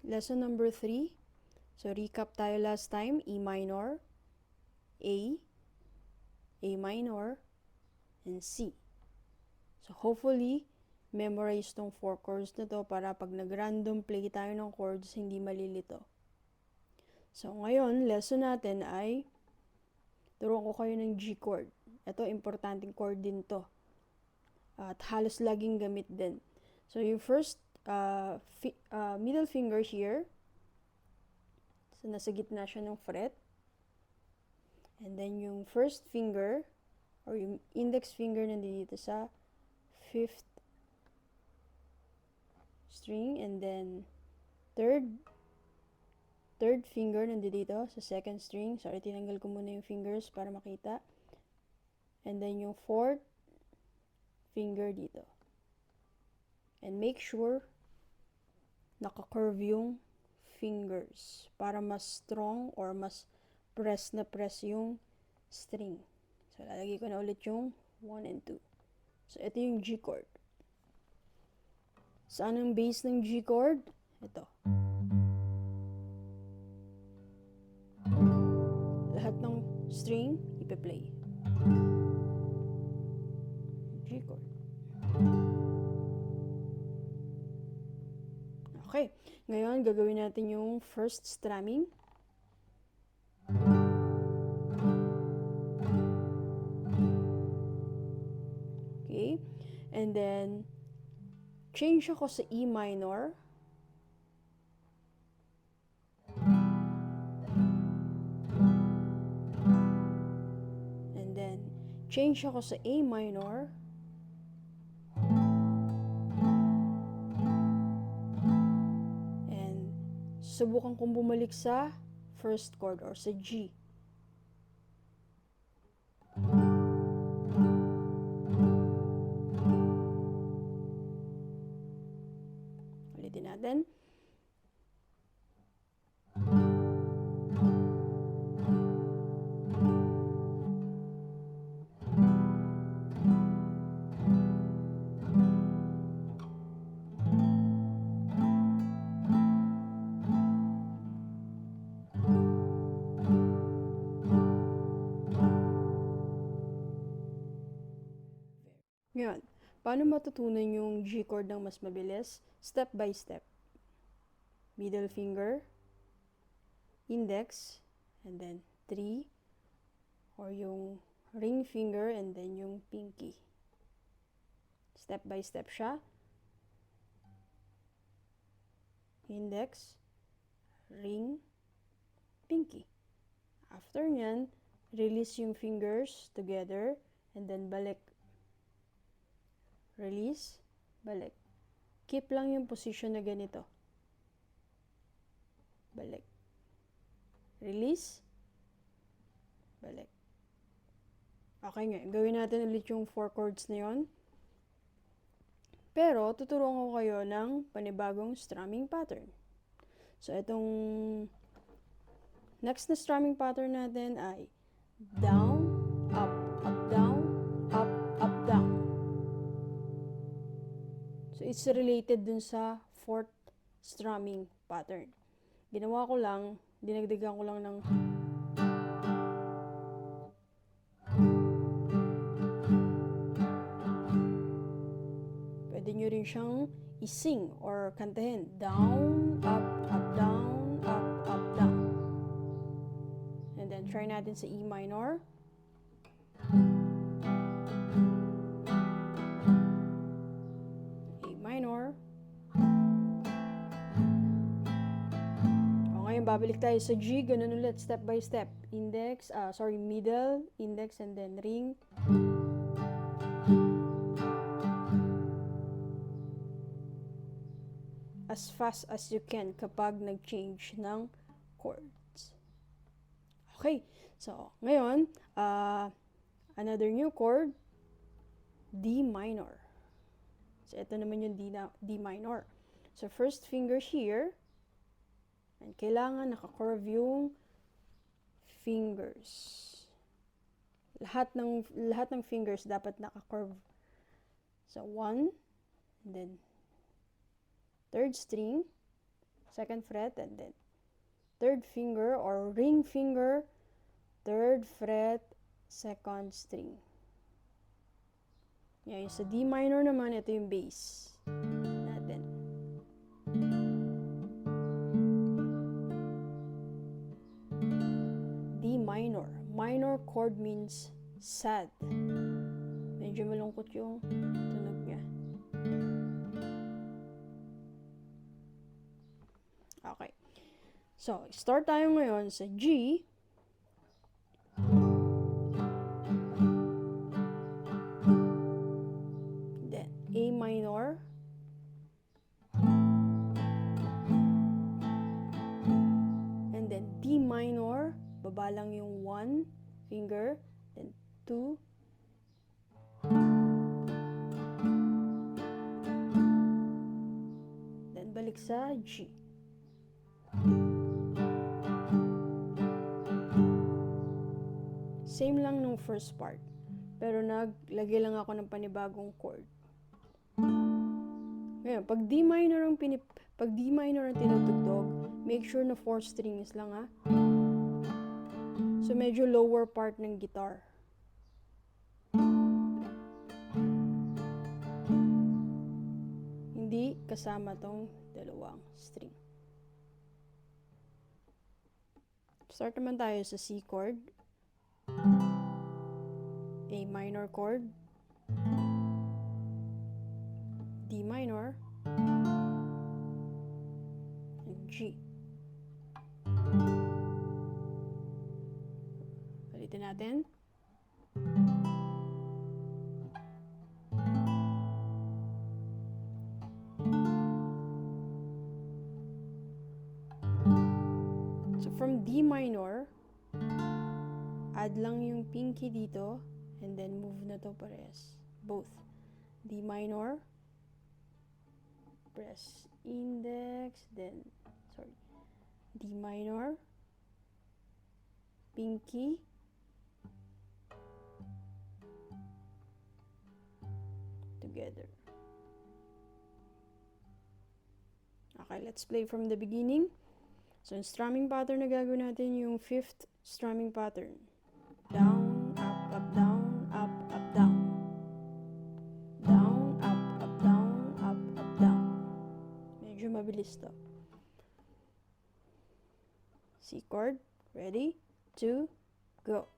lesson number 3. So, recap tayo last time. E minor, A minor, and C. So, hopefully, memorize tong 4 chords na to para pag nag-random play tayo ng chords, hindi malilito. So, ngayon, lesson natin ay turuan ko kayo ng G chord. Ito, importanteng chord din to. At halos laging gamit din. So, yung first middle finger here. So, nasa gitna siya ng fret. And then, yung first finger, or yung index finger nandito sa 5th string. And then, third finger nandito sa 2nd string. Sorry, tinanggal ko muna yung fingers para makita. And then, yung 4th finger dito. And make sure naka-curve yung fingers para mas strong or mas press na press yung string. So, lalagay ko na ulit yung 1 and 2. So, ito yung G chord. Saan ang base ng G chord? Ito. Lahat ng string, ipe-play. G chord. Okay. Ngayon, gagawin natin yung first strumming. Okay. And then, change ako sa E minor. And then, change ako sa A minor. And, subukan kong bumalik sa first chord or sa G. Ulitin natin. Ngayon, paano matutunan yung G chord ng mas mabilis? Step by step. Middle finger, index, and then 3, or yung ring finger, and then yung pinky. Step by step siya. Index, ring, pinky. After nyan, release yung fingers together, and then balik. Release, balik. Keep lang yung position na ganito. Balik. Release, balik. Okay nga, gawin natin ulit yung 4 chords na yon. Pero, tuturuan ko kayo ng panibagong strumming pattern. So, itong next na strumming pattern natin ay down, up, up, down, up, up, down. So, it's related dun sa 4th strumming pattern. Ginawa ko lang, dinagdagan ko lang ng pwede nyo rin siyang ising or kantahin. Down, up, up, down, up, up, down. And then, try natin sa E minor. Babalik tayo sa G, ganun ulit, step by step. Index, middle, index, and then ring. As fast as you can kapag nag-change ng chords. Okay, so, ngayon, another new chord, D minor. So, ito naman yung D minor. So, first finger here, and kailangan naka-curve yung fingers. Lahat ng fingers dapat naka-curve. So, 1, and then 3rd string, second fret, and then third finger or ring finger, third fret, second string. Yan, sa D minor naman, ito yung bass natin. D minor. Minor chord means sad. Medyo malungkot yung tunog niya. Okay. So, start tayo ngayon sa G. Then, A minor. And then, D minor. Baba lang yung 1 finger. Then, 2. Then, balik sa G. Same lang nung first part. Pero naglagay lang ako ng panibagong chord. Ngayon, pag D minor ang tinutugtog, make sure na 4 strings lang ha. So medyo lower part ng guitar. Hindi kasama tong dalawang string. Start naman tayo sa C chord. A minor chord, D minor, and G. Balitin natin. So from D minor, add lang yung pinky dito, and then move na to parehas. Both. D minor, press index, then, D minor, pinky, together. Okay, let's play from the beginning. So, yung strumming pattern na gagawin natin yung 5th strumming pattern. Down, up, down, up, down. Down, up, down, up, down. Medyo mabilis to. C chord. Ready? 2, go.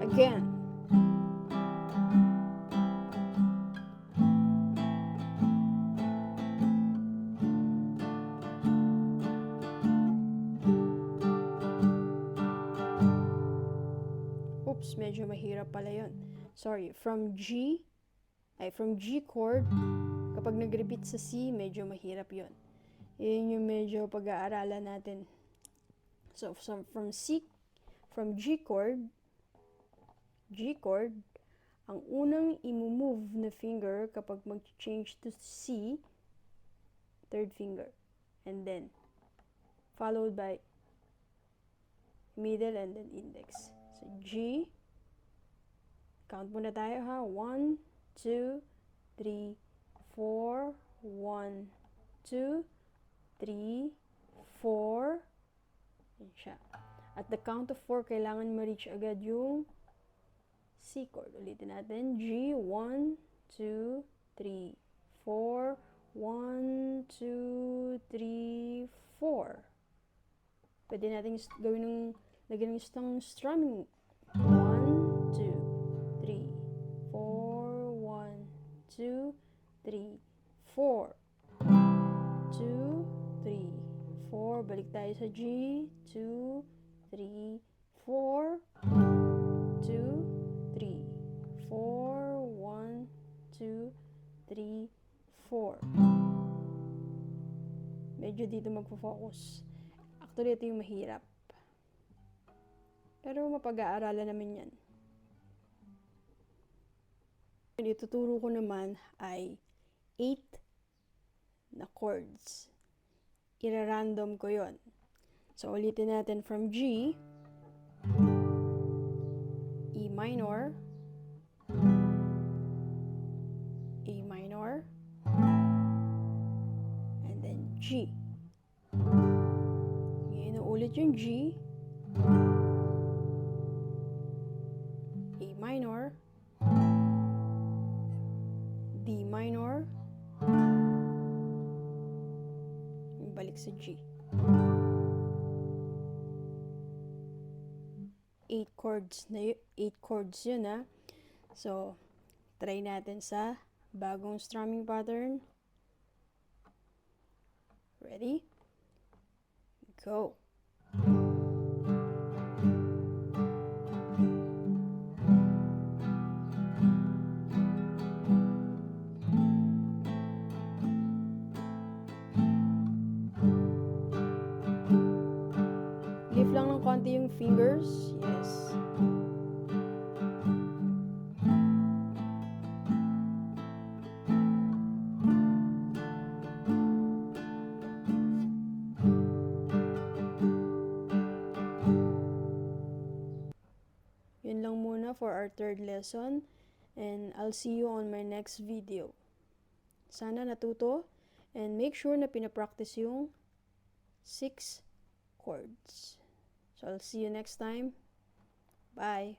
Again. Oops, medyo mahirap pala yun. Sorry, from G chord, kapag nag-repeat sa C, medyo mahirap yun. Yun yung medyo pag-aaralan natin. So, from G chord, ang unang i-move na finger kapag mag-change to C, third finger. And then, followed by middle and then index. So, G, count muna tayo ha. 1, 2, 3, 4, 1, 2, 3, 4. Yan siya. At the count of 4, kailangan ma-reach agad yung C chord. Ulitin natin. G, 1, 2, 3, 4, 1, 2, 3, 4. Pwede natin gawin ng lagyan ng isang strumming. 1, 2, 3, 4, 1, 2, 3, 4. 2, 3, 4. Balik tayo sa G. 2, 3, 4. 2, 3, 4. 1, 2, 3, 4. Medyo dito magpo-focus. Actually, ito yung mahirap. Pero mapag-aaralan naman yan. Yung ituturo ko naman ay 8 na chords. Ira-random ko yon. So, ulitin natin from G. E minor, A minor, and then G. Ngayon ulit yung G, A minor, D minor, balik sa G. 8 chords yun ha. So, try natin sa bagong strumming pattern. Ready? Go! Lift lang ng konti yung fingers. Yes. Yun lang muna for our third lesson. And I'll see you on my next video. Sana natuto. And make sure na pinapractice yung 6 chords. So I'll see you next time. Bye!